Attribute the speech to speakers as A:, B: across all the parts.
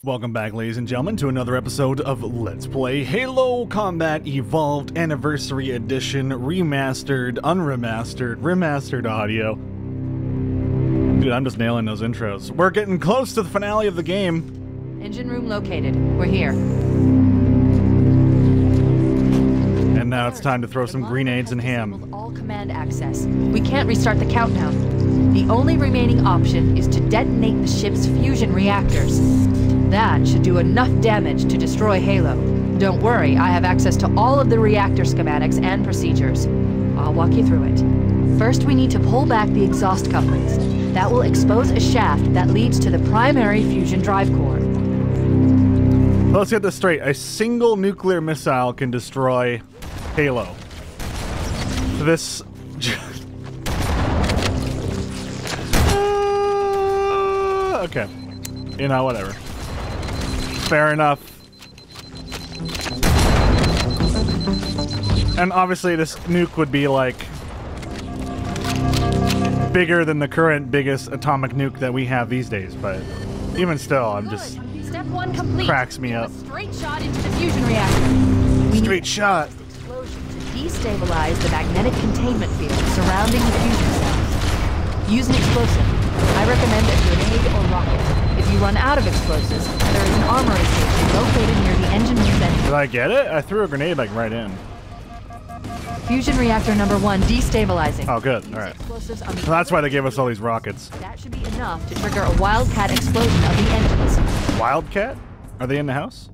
A: Welcome back, ladies and gentlemen, to another episode of Let's Play Halo Combat Evolved Anniversary Edition Remastered, Unremastered, Remastered Audio. Dude, I'm just nailing those intros. We're getting close to the finale of the game.
B: Engine room located. We're here.
A: And now it's time to throw some grenades and ham.
B: All command access. We can't restart the countdown. The only remaining option is to detonate the ship's fusion reactors. That should do enough damage to destroy Halo. Don't worry, I have access to all of the reactor schematics and procedures. I'll walk you through it. First, we need to pull back the exhaust couplings. That will expose a shaft that leads to the primary fusion drive core.
A: Let's get this straight. A single nuclear missile can destroy Halo. This... okay. You know, whatever. Fair enough. And obviously this nuke would be like bigger than the current biggest atomic nuke that we have these days, but even still, I'm just...
B: Step one complete.
A: Cracks me up.
B: Straight shot into the fusion reactor.
A: Straight shot.
B: Explosion to destabilize the magnetic containment field surrounding the fusion cells. Use an explosive. I recommend a grenade or rocket. If you run out of explosives, there is an armory station located near the engine room vent.
A: Did I get it? I threw a grenade like right in.
B: Fusion reactor number 1 destabilizing.
A: Oh, good. All right. Well, that's why they gave us all these rockets. That
B: should be enough to trigger a wildcat explosion of the engines.
A: Wildcat? Are they in the house?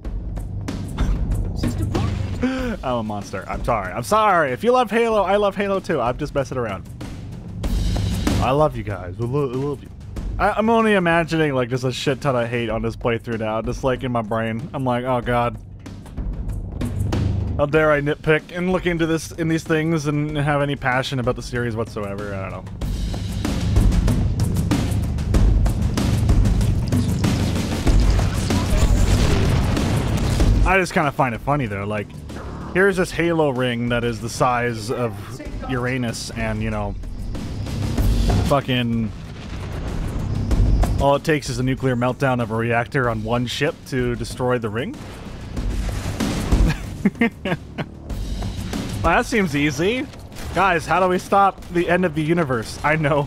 A: I'm a monster. I'm sorry. I'm sorry. If you love Halo, I love Halo too. I'm just messing around. I love you guys. I love you. I'm only imagining like just a shit ton of hate on this playthrough now. Just like in my brain. I'm like, oh god. How dare I nitpick and look into this in these things and have any passion about the series whatsoever. I don't know. I just kind of find it funny though. Like, here's this Halo ring that is the size of Uranus, and you know, fucking all it takes is a nuclear meltdown of a reactor on one ship to destroy the ring. Well, that seems easy. Guys, how do we stop the end of the universe? I know.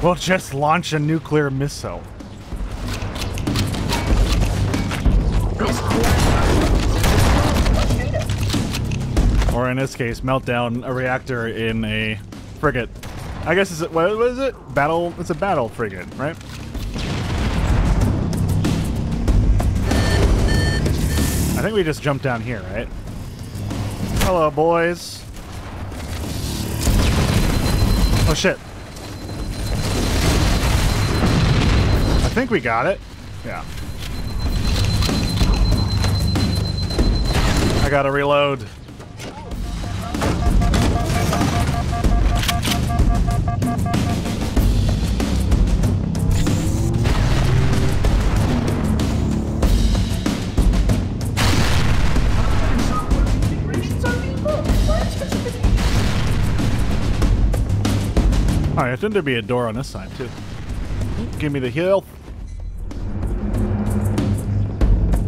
A: We'll just launch a nuclear missile. Or in this case, melt down a reactor in a frigate. I guess is it what is it? Battle, it's a battle frigate, right? I think we just jumped down here, right? Hello, boys. Oh shit. I think we got it. Yeah. I gotta reload. Alright, I think there'd be a door on this side, too. Give me the heal.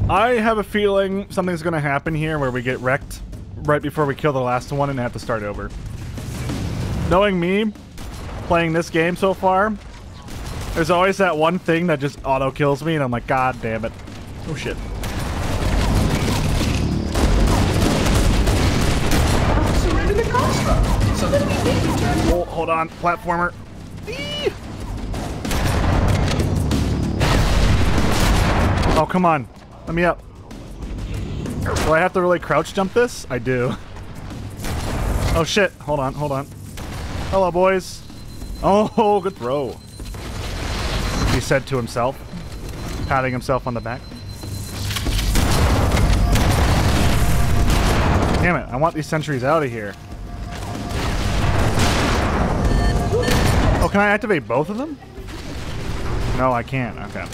A: I have a feeling something's gonna happen here where we get wrecked right before we kill the last one and have to start over. Knowing me, playing this game so far, there's always that one thing that just auto-kills me, and I'm like, god damn it. Oh shit. Oh, hold on, platformer. Eee! Oh, come on. Let me up. Do I have to really crouch jump this? I do. Oh shit, hold on, hold on. Hello, boys. Oh, good throw. He said to himself, patting himself on the back. Damn it, I want these sentries out of here. Oh, can I activate both of them? No, I can't. Okay.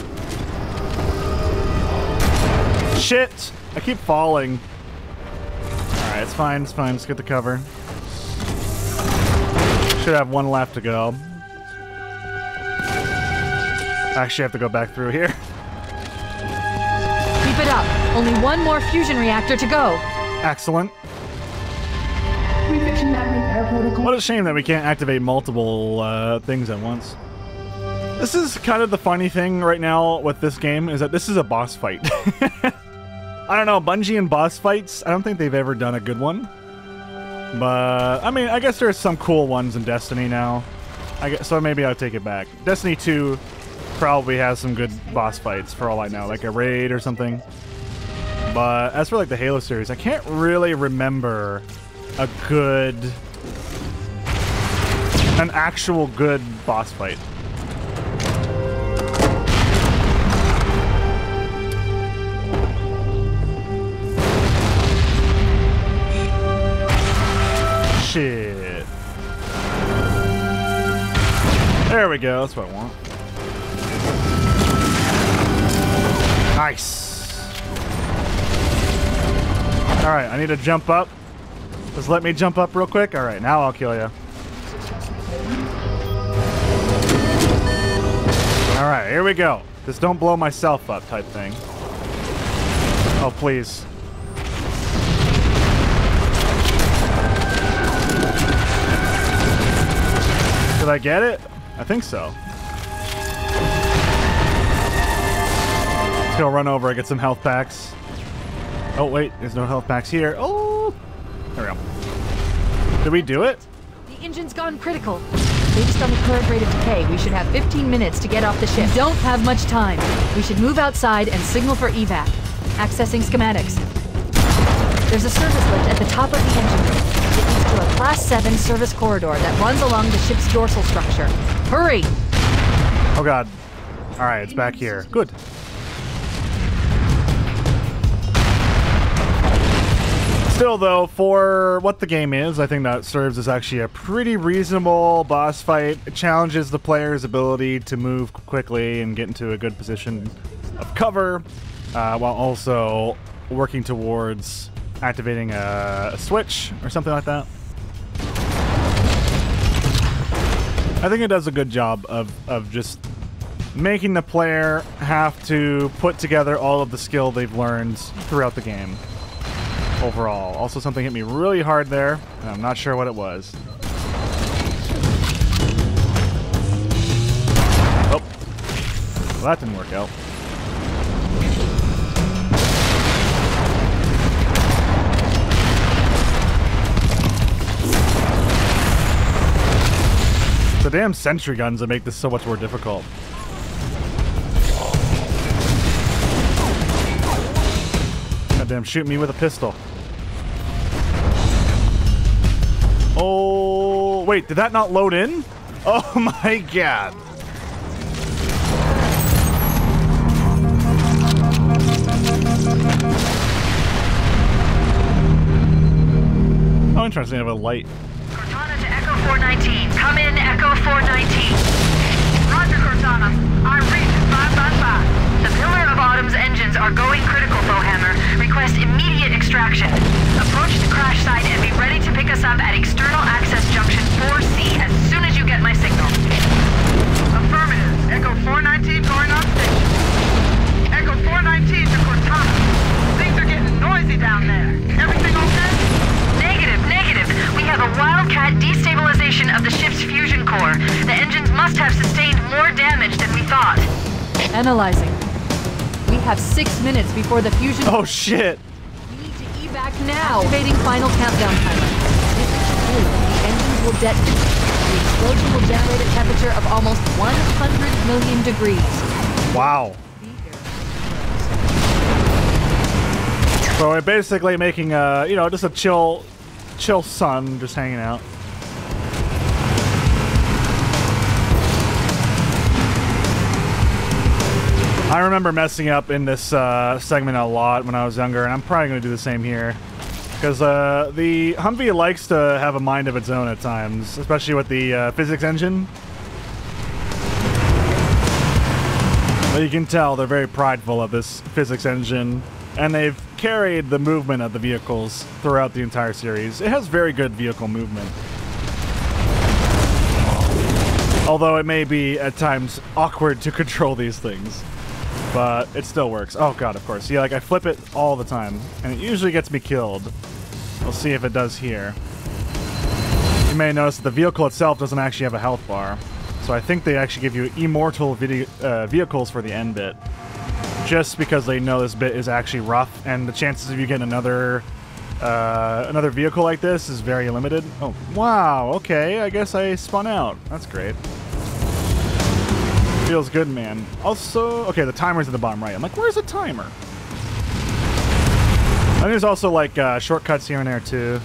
A: Shit! I keep falling. Alright, it's fine, it's fine. Let's get the cover. Should have one left to go. Actually, I have to go back through here.
B: it up. Only one more fusion reactor to go.
A: Excellent. What a shame that we can't activate multiple things at once. This is kind of the funny thing right now with this game, is that this is a boss fight. I don't know, Bungie and boss fights, I don't think they've ever done a good one. But, I mean, I guess there's some cool ones in Destiny now. So maybe I'll take it back. Destiny 2 probably has some good boss fights, for all I know, like a raid or something. But as for like the Halo series, I can't really remember an actual good boss fight. Shit. There we go, that's what I want. Nice. Alright, I need to jump up. Just let me jump up real quick. Alright, now I'll kill you. Alright, here we go. Just don't blow myself up type thing. Oh, please. Did I get it? I think so. Let's go run over and get some health packs. Oh, wait. There's no health packs here. Oh! There we go. Did we do it?
B: The engine's gone critical. Based on the current rate of decay, we should have 15 minutes to get off the ship. We don't have much time. We should move outside and signal for evac. Accessing schematics. There's a service lift at the top of the engine room. It leads to a Class 7 service corridor that runs along the ship's dorsal structure. Hurry!
A: Oh, God. Alright, it's back here. Good. Still, though, for what the game is, I think that serves as actually a pretty reasonable boss fight. It challenges the player's ability to move quickly and get into a good position of cover, while also working towards activating a switch or something like that. I think it does a good job of just making the player have to put together all of the skill they've learned throughout the game. Overall. Also, something hit me really hard there, and I'm not sure what it was. Oh. Well, that didn't work out. The damn sentry guns that make this so much more difficult. Goddamn, shoot me with a pistol. Oh, wait, did that not load in? Oh my God. Oh, interesting, I have a light.
C: Cortana to Echo 419. Come in, Echo 419. Roger, Cortana. Our reach is 555. The Pillar of Autumn's engines are going critical, Warhammer. Request immediate extraction. Approach the crash site and be ready to pick us up at External Access Junction 4C as soon as you get my signal. Affirmative. Echo 419 going on station. Echo 419 to Cortana. Things are getting noisy down there. Everything okay? Negative. We have a wildcat destabilization of the ship's fusion core. The engines must have sustained more damage than we thought.
B: Analyzing. We have 6 minutes before the fusion...
A: Oh, shit.
B: We need to evac now. Activating final countdown timer. If it's true, the engines will detonate. The explosion will generate a temperature of almost 100 million degrees.
A: Wow. So we're basically making a, you know, just a chill sun, just hanging out. I remember messing up in this segment a lot when I was younger, and I'm probably going to do the same here. Because the Humvee likes to have a mind of its own at times, especially with the physics engine. But you can tell they're very prideful of this physics engine, and they've carried the movement of the vehicles throughout the entire series. It has very good vehicle movement. Although it may be, at times, awkward to control these things. but it still works. Oh god, of course. Yeah, like I flip it all the time, and it usually gets me killed. We'll see if it does here. You may notice that the vehicle itself doesn't actually have a health bar, so I think they actually give you immortal vehicles for the end bit, just because they know this bit is actually rough, and the chances of you getting another vehicle like this is very limited. Oh, wow, okay, I guess I spun out. That's great. Feels good, man. Also, okay, the timer's at the bottom right. I'm like, where's the timer? And there's also, like, shortcuts here and there, too.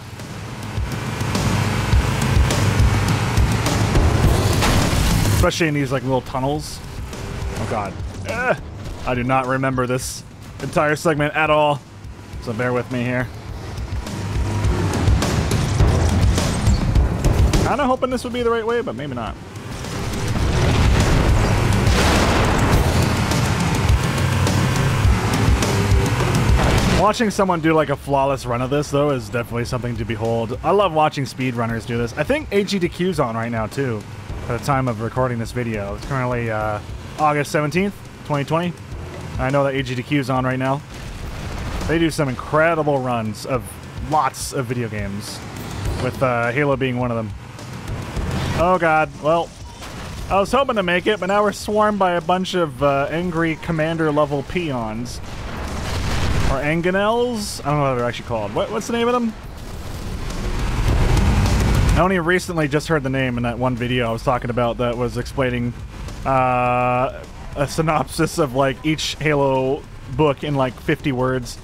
A: Especially in these, like, little tunnels. Oh, God. I do not remember this entire segment at all, so bear with me here. Kinda hoping this would be the right way, but maybe not. Watching someone do like a flawless run of this, though, is definitely something to behold. I love watching speedrunners do this. I think AGDQ's on right now, too, at the time of recording this video. It's currently August 17th, 2020. I know that AGDQ's on right now. They do some incredible runs of lots of video games, with Halo being one of them. Oh god, well, I was hoping to make it, but now we're swarmed by a bunch of angry commander-level peons. Or Anganels? I don't know what they're actually called. What's the name of them? I only recently just heard the name in that one video I was talking about that was explaining a synopsis of like each Halo book in like 50 words.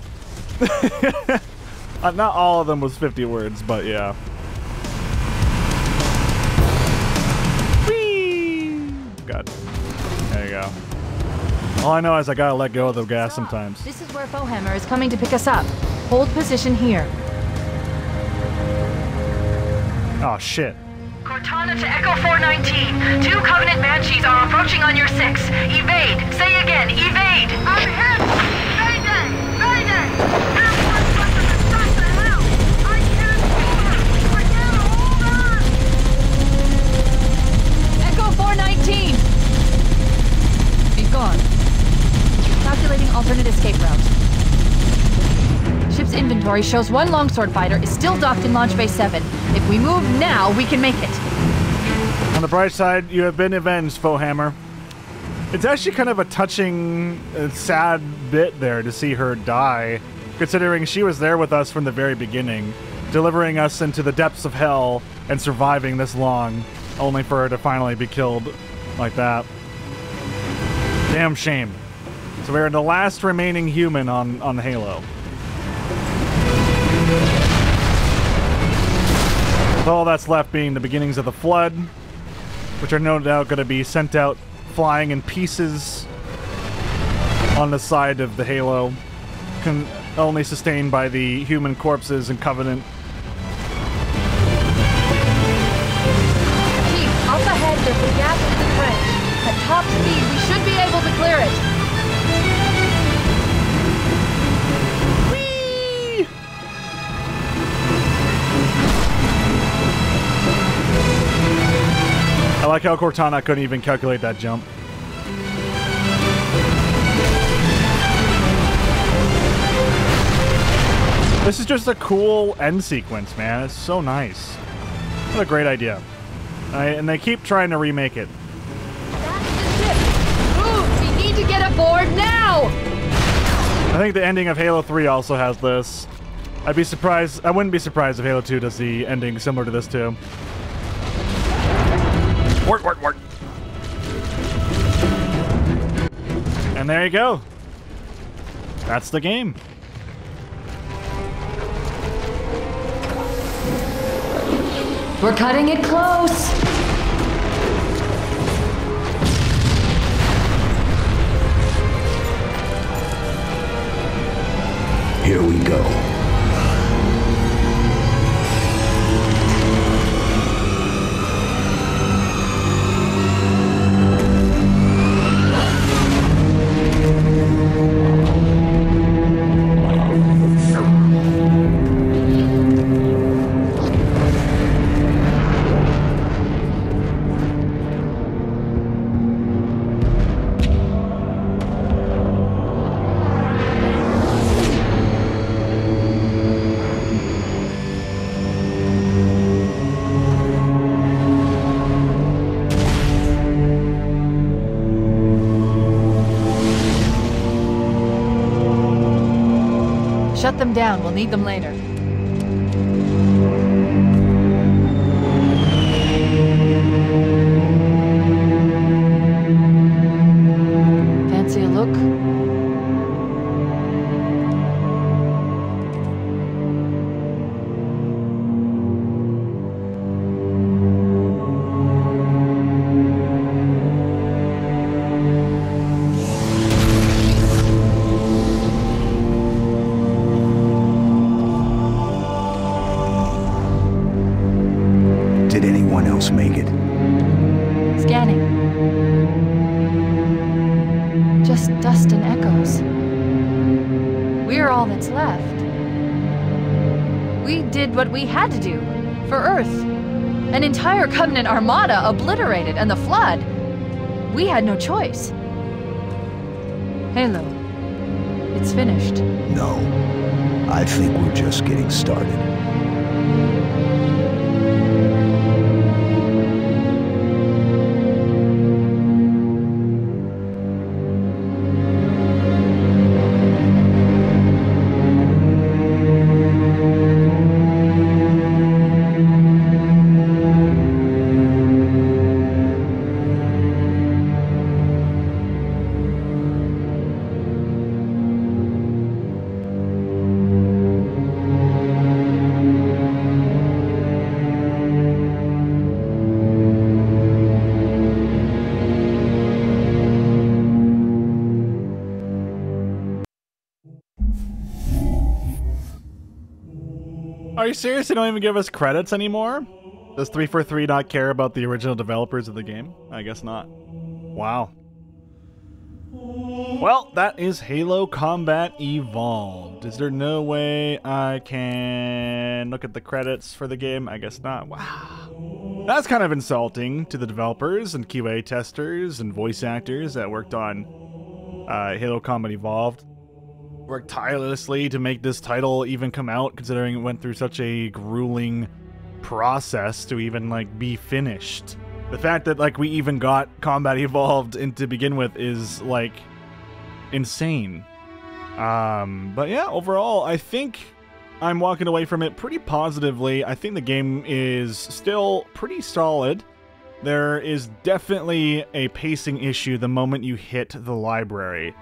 A: Not all of them was 50 words, but yeah. Whee! God. There you go. All I know is I gotta let go of the gas sometimes.
B: This is where Warhammer is coming to pick us up. Hold position here.
A: Oh shit.
C: Cortana to Echo 419. 2 Covenant Banshees are approaching on your 6. Evade. Say again, evade. I'm hit. Mayday. Mayday. Everyone's left to stop the hell. I can't hold her. I can't hold her.
B: Echo 419. Be gone. Calculating alternate escape route. Ship's inventory shows 1 longsword fighter is still docked in Launch Bay 7. If we move now, we can make it.
A: On the bright side, you have been avenged, Foehammer. It's actually kind of a touching, sad bit there to see her die, considering she was there with us from the very beginning, delivering us into the depths of hell and surviving this long, only for her to finally be killed like that. Damn shame. So we're the last remaining human on Halo. With all that's left being the beginnings of the Flood, which are no doubt going to be sent out flying in pieces on the side of the Halo, only sustained by the human corpses and Covenant.
B: Chief, up ahead there's a gap in the trench. At top speed, we should be able to clear it.
A: I like how Cortana couldn't even calculate that jump. This is just a cool end sequence, man. It's so nice. What a great idea. And they keep trying to remake it.
B: That's the ship. Move! We need to get aboard now!
A: I think the ending of Halo 3 also has this. I wouldn't be surprised if Halo 2 does the ending similar to this too. Work, work, work. And there you go. That's the game.
B: We're cutting it close.
D: Here we go.
B: Shut them down. We'll need them later. Fancy a look?
D: Did anyone else make it?
B: Scanning. Just dust and echoes. We're all that's left. We did what we had to do. For Earth. An entire Covenant armada obliterated, and the Flood. We had no choice. Halo. It's finished.
D: No. I think we're just getting started.
A: Are you serious? They don't even give us credits anymore? Does 343 not care about the original developers of the game? I guess not. Wow. Well, that is Halo Combat Evolved. Is there no way I can look at the credits for the game? I guess not. Wow. That's kind of insulting to the developers and QA testers and voice actors that worked on Halo Combat Evolved. Worked tirelessly to make this title even come out, considering it went through such a grueling process to even, like, be finished. The fact that, like, we even got Combat Evolved in to begin with is, like, insane. But yeah, overall, I think I'm walking away from it pretty positively. I think the game is still pretty solid. There is definitely a pacing issue the moment you hit the library.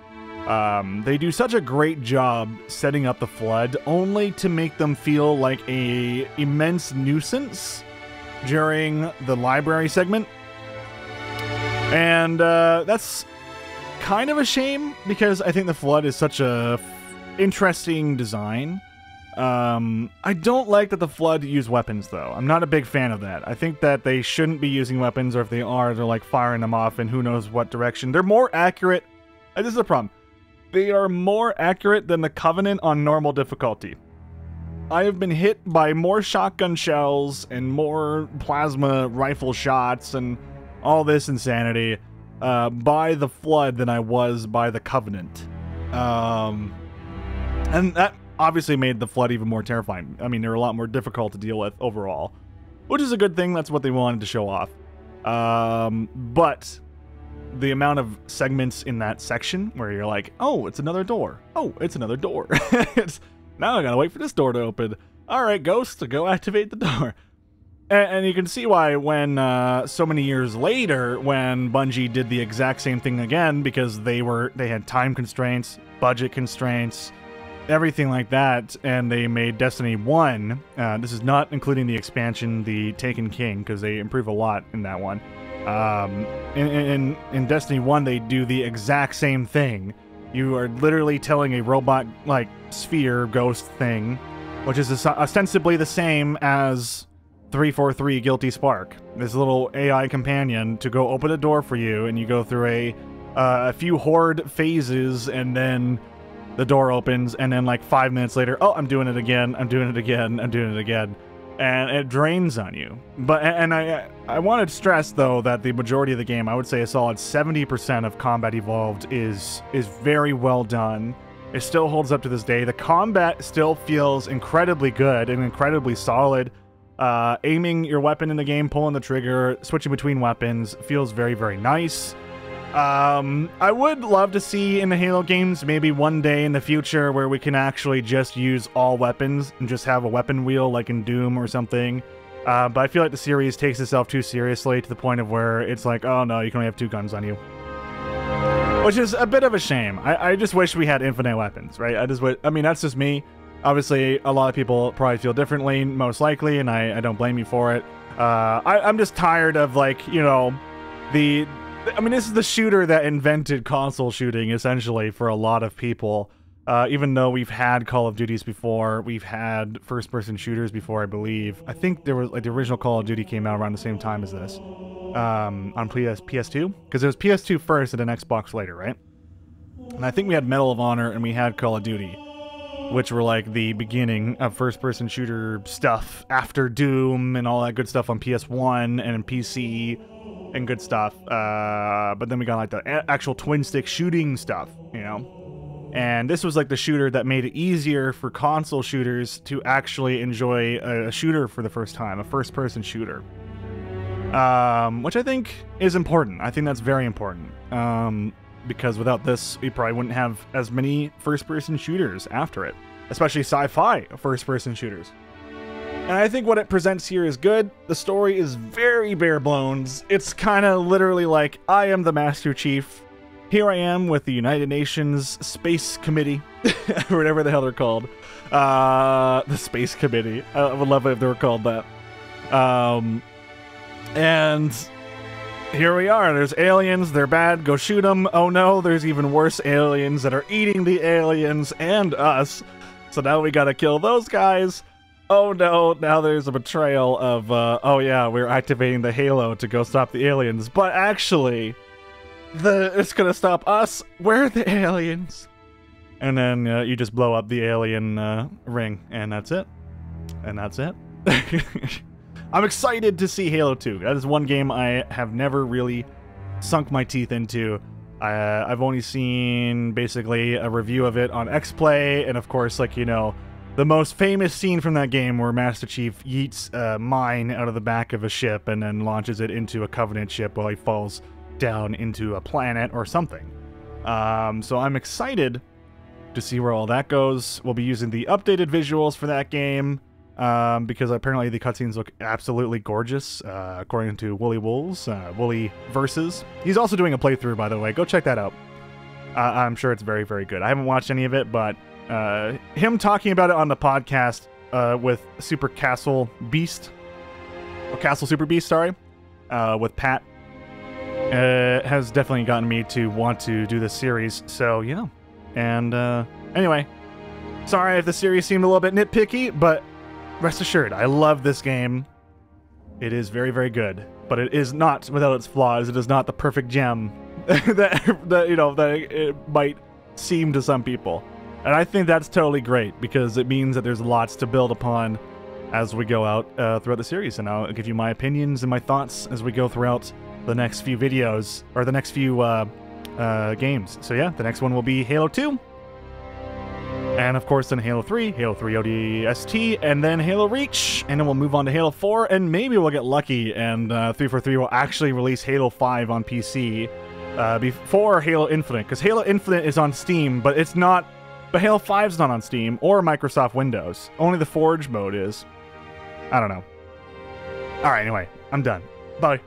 A: They do such a great job setting up the Flood, only to make them feel like a immense nuisance during the library segment. And that's kind of a shame, because I think the Flood is such a interesting design. I don't like that the Flood use weapons, though. I'm not a big fan of that. I think that they shouldn't be using weapons, or if they are, they're like firing them off in who knows what direction. They're more accurate. This is the problem. They are more accurate than the Covenant on normal difficulty. I have been hit by more shotgun shells and more plasma rifle shots and all this insanity by the Flood than I was by the Covenant. And that obviously made the Flood even more terrifying. I mean, they're a lot more difficult to deal with overall, which is a good thing. That's what they wanted to show off. But the amount of segments in that section where you're like, oh, it's another door. Oh, it's another door. Now I gotta wait for this door to open. All right, Ghost, go activate the door. And you can see why when so many years later, when Bungie did the exact same thing again, because they had time constraints, budget constraints, everything like that, and they made Destiny 1. This is not including the expansion, the Taken King, because they improve a lot in that one. In Destiny 1, they do the exact same thing. You are literally telling a robot, like, sphere ghost thing, which is ostensibly the same as 343 Guilty Spark. This little AI companion to go open a door for you, and you go through a few horde phases, and then the door opens, and then like 5 minutes later, oh, I'm doing it again, I'm doing it again, I'm doing it again. And it drains on you. And I want to stress, though, that the majority of the game, I would say a solid 70% of Combat Evolved is very well done. It still holds up to this day. The combat still feels incredibly good and incredibly solid. Aiming your weapon in the game, pulling the trigger, switching between weapons feels very, very nice. I would love to see in the Halo games maybe one day in the future where we can actually just use all weapons and just have a weapon wheel like in Doom or something. But I feel like the series takes itself too seriously to the point of where it's like, oh no, you can only have 2 guns on you. Which is a bit of a shame. I just wish we had infinite weapons, right? I mean, that's just me. Obviously, a lot of people probably feel differently, most likely, and I don't blame you for it. I'm just tired of, like, you know, I mean, this is the shooter that invented console shooting, essentially, for a lot of people. Even though we've had Call of Duties before, we've had first-person shooters before, I believe. I think there was, like, the original Call of Duty came out around the same time as this. On PS2? Because it was PS2 first and then Xbox later, right? And I think we had Medal of Honor and we had Call of Duty, which were, like, the beginning of first-person shooter stuff after Doom and all that good stuff on PS1 and PC. And good stuff, but then we got like the actual twin-stick shooting stuff, you know? And this was like the shooter that made it easier for console shooters to actually enjoy a shooter for the first time, a first-person shooter. Which I think is important. I think that's very important. Because without this, we probably wouldn't have as many first-person shooters after it. Especially sci-fi first-person shooters. And I think what it presents here is good. The story is very bare bones. It's kind of literally like, I am the Master Chief. Here I am with the United Nations Space Committee, or whatever the hell they're called. The Space Committee. I would love it if they were called that. And here we are. There's aliens. They're bad. Go shoot them. Oh no, there's even worse aliens that are eating the aliens and us. So now we gotta kill those guys. Oh no, now there's a betrayal of, oh yeah, we're activating the Halo to go stop the aliens, but actually, it's gonna stop us, we're the aliens. And then you just blow up the alien ring, and that's it. And that's it. I'm excited to see Halo 2. That is one game I have never really sunk my teeth into. I've only seen, basically, a review of it on X-Play, and of course, like, you know, the most famous scene from that game where Master Chief yeets a mine out of the back of a ship and then launches it into a Covenant ship while he falls down into a planet or something. So I'm excited to see where all that goes. We'll be using the updated visuals for that game because apparently the cutscenes look absolutely gorgeous, according to Wooly Wolves, Wooly Versus. He's also doing a playthrough, by the way. Go check that out. I'm sure it's very, very good. I haven't watched any of it, but him talking about it on the podcast with Super Castle Beast, or Castle Super Beast, sorry, with Pat, has definitely gotten me to want to do this series. So yeah, and anyway, sorry if the series seemed a little bit nitpicky, but rest assured, I love this game. It is very, very good, but it is not without its flaws. It is not the perfect gem that you know that it might seem to some people. And I think that's totally great, because it means that there's lots to build upon as we go out throughout the series. And I'll give you my opinions and my thoughts as we go throughout the next few videos, or the next few games. So yeah, the next one will be Halo 2. And of course then Halo 3, Halo 3 ODST, and then Halo Reach. And then we'll move on to Halo 4, and maybe we'll get lucky and 343 will actually release Halo 5 on PC before Halo Infinite. Because Halo Infinite is on Steam, but it's not... But Halo 5's not on Steam or Microsoft Windows. Only the Forge mode is. I don't know. Alright, anyway, I'm done. Bye.